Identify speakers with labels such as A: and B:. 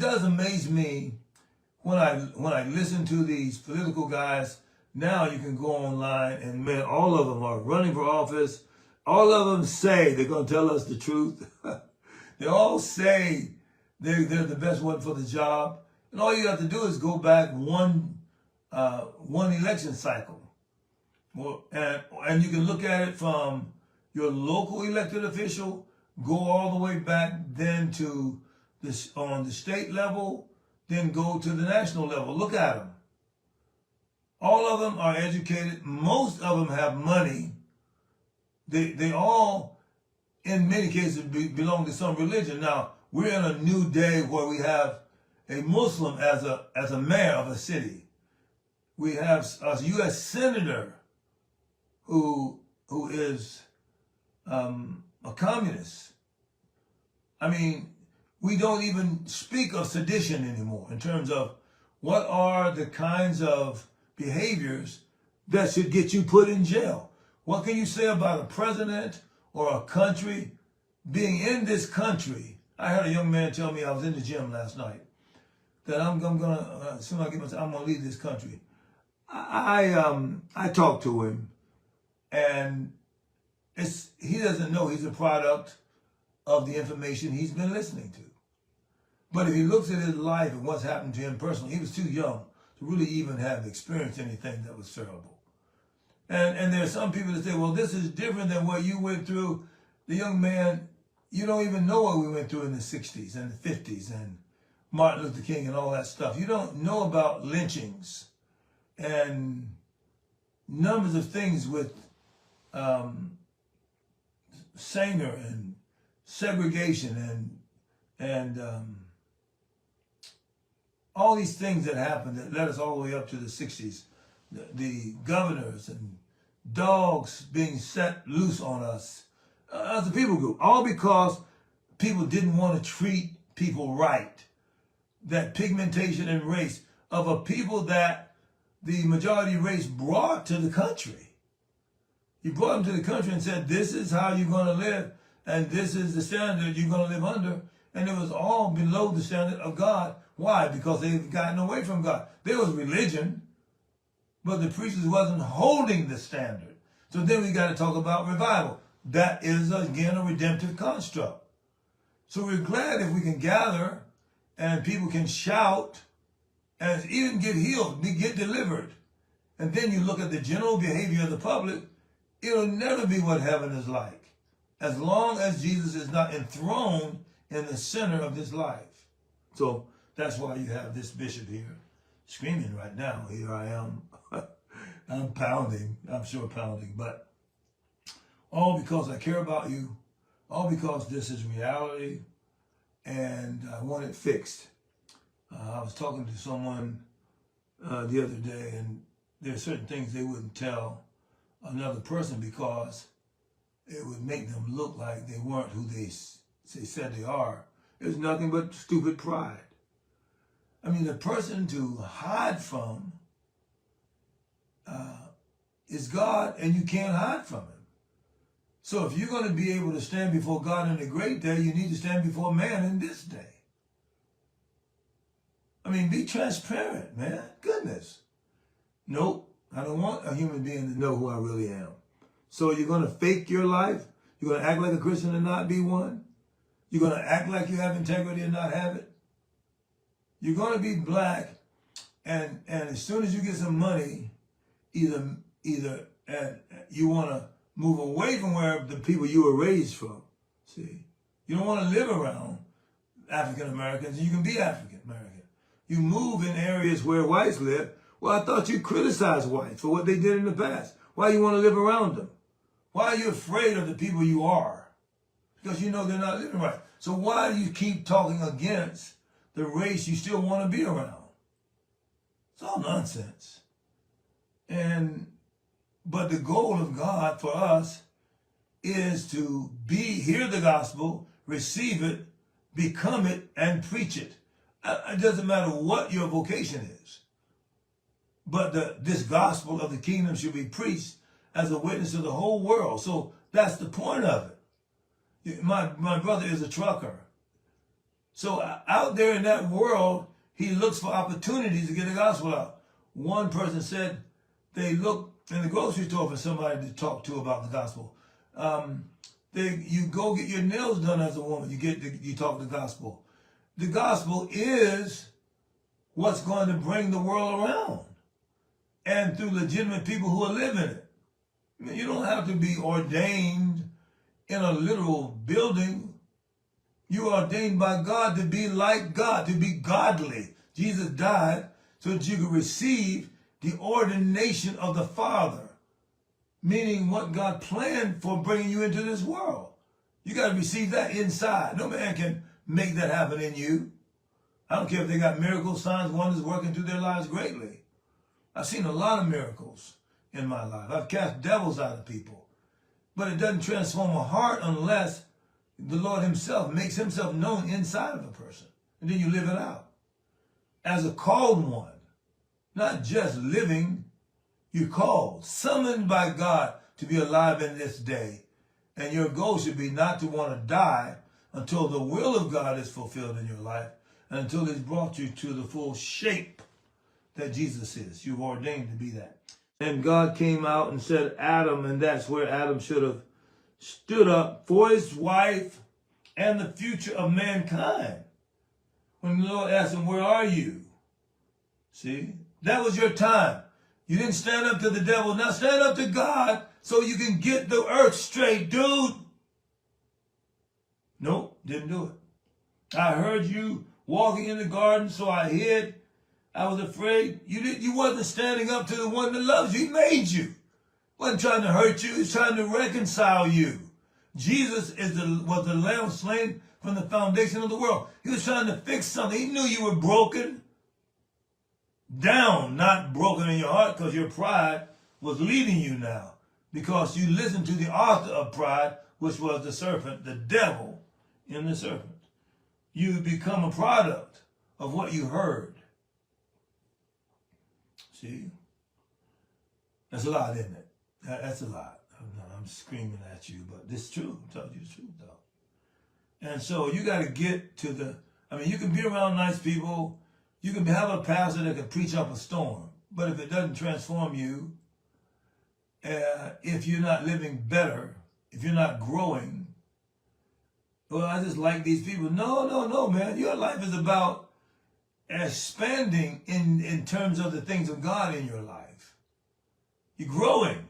A: does amaze me when I listen to these political guys. Now you can go online and, man, all of them are running for office. All of them say they're going to tell us the truth. They all say they're the best one for the job. And all you have to do is go back one election cycle. Well, and you can look at it from your local elected official, go all the way back then to this on the state level, then go to the national level. Look at them. All of them are educated. Most of them have money. They all, in many cases, belong to some religion. Now, we're in a new day where we have a Muslim as a mayor of a city. We have a U.S. senator who is a communist. I mean, we don't even speak of sedition anymore in terms of what are the kinds of behaviors that should get you put in jail. What can you say about a president or a country being in this country? I had a young man tell me, I was in the gym last night, that I'm gonna as soon as I get myself, I'm gonna leave this country. I talked to him, and he doesn't know he's a product of the information he's been listening to. But if he looks at his life and what's happened to him personally, he was too young to really even have experienced anything that was terrible. And there are some people that say, well, this is different than what you went through. The young man, you don't even know what we went through in the 60s and the 50s and Martin Luther King and all that stuff. You don't know about lynchings and numbers of things with Sanger and segregation and all these things that happened that led us all the way up to the 60s. The governors and dogs being set loose on us as a people group, all because people didn't want to treat people right. That pigmentation and race of a people that the majority race brought to the country. You brought them to the country and said, this is how you're going to live, and this is the standard you're going to live under. And it was all below the standard of God. Why? Because they've gotten away from God. There was religion, but the preachers wasn't holding the standard. So then we got to talk about revival. That is, again, a redemptive construct. So we're glad if we can gather and people can shout and even get healed, get delivered. And then you look at the general behavior of the public, it'll never be what heaven is like, as long as Jesus is not enthroned in the center of this life. So that's why you have this bishop here screaming right now. Here I am. I'm pounding. I'm sure pounding. But all because I care about you. All because this is reality. And I want it fixed. I was talking to someone the other day, and there are certain things they wouldn't tell another person because it would make them look like they weren't who they said they are. It's nothing but stupid pride. I mean, the person to hide from is God, and you can't hide from him. So if you're going to be able to stand before God in the great day, you need to stand before man in this day. I mean, be transparent, man. Goodness. Nope, I don't want a human being to know who I really am. So you're going to fake your life? You're going to act like a Christian and not be one? You're going to act like you have integrity and not have it? You're going to be black, and as soon as you get some money, either you want to move away from where the people you were raised from. See, you don't want to live around African Americans, and you can be African American. You move in areas where whites live. Well, I thought you criticized whites for what they did in the past. Why you want to live around them? Why are you afraid of the people you are? Because you know they're not living right. So why do you keep talking against the race you still want to be around? It's all nonsense. But the goal of God for us is to hear the gospel, receive it, become it, and preach it. It doesn't matter what your vocation is. But this gospel of the kingdom should be preached as a witness to the whole world. So that's the point of it. My brother is a trucker. So out there in that world, he looks for opportunities to get the gospel out. One person said they look in the grocery store for somebody to talk to about the gospel. You go get your nails done as a woman. You talk the gospel. The gospel is what's going to bring the world around, and through legitimate people who are living it. I mean, you don't have to be ordained in a literal building. You are ordained by God to be like God, to be godly. Jesus died so that you could receive the ordination of the Father, meaning what God planned for bringing you into this world. You got to receive that inside. No man can make that happen in you. I don't care if they got miracles, signs, wonders working through their lives greatly. I've seen a lot of miracles in my life. I've cast devils out of people. But it doesn't transform a heart unless the Lord himself makes himself known inside of a person. And then you live it out. As a called one, not just living, you're called, summoned by God to be alive in this day. And your goal should be not to want to die until the will of God is fulfilled in your life, and until he's brought you to the full shape that Jesus is. You've ordained to be that. And God came out and said, Adam, and that's where Adam should have stood up for his wife and the future of mankind. When the Lord asked him, where are you? See, that was your time. You didn't stand up to the devil. Now stand up to God so you can get the earth straight, dude. Nope, didn't do it. I heard you walking in the garden, so I hid. I was afraid. You wasn't standing up to the one that loves you. He made you. Wasn't trying to hurt you. He's trying to reconcile you. Jesus was the lamb slain from the foundation of the world. He was trying to fix something. He knew you were broken down, not broken in your heart, because your pride was leading you now. Because you listened to the author of pride, which was the serpent, the devil in the serpent. You become a product of what you heard. See? That's a lot, isn't it? That's a lot. I'm screaming at you, but this is true. I'm telling you the truth, though. And so you got to get to you can be around nice people. You can have a pastor that can preach up a storm. But if it doesn't transform you, if you're not living better, if you're not growing, well, I just like these people. No, man. Your life is about expanding in terms of the things of God in your life. You're growing.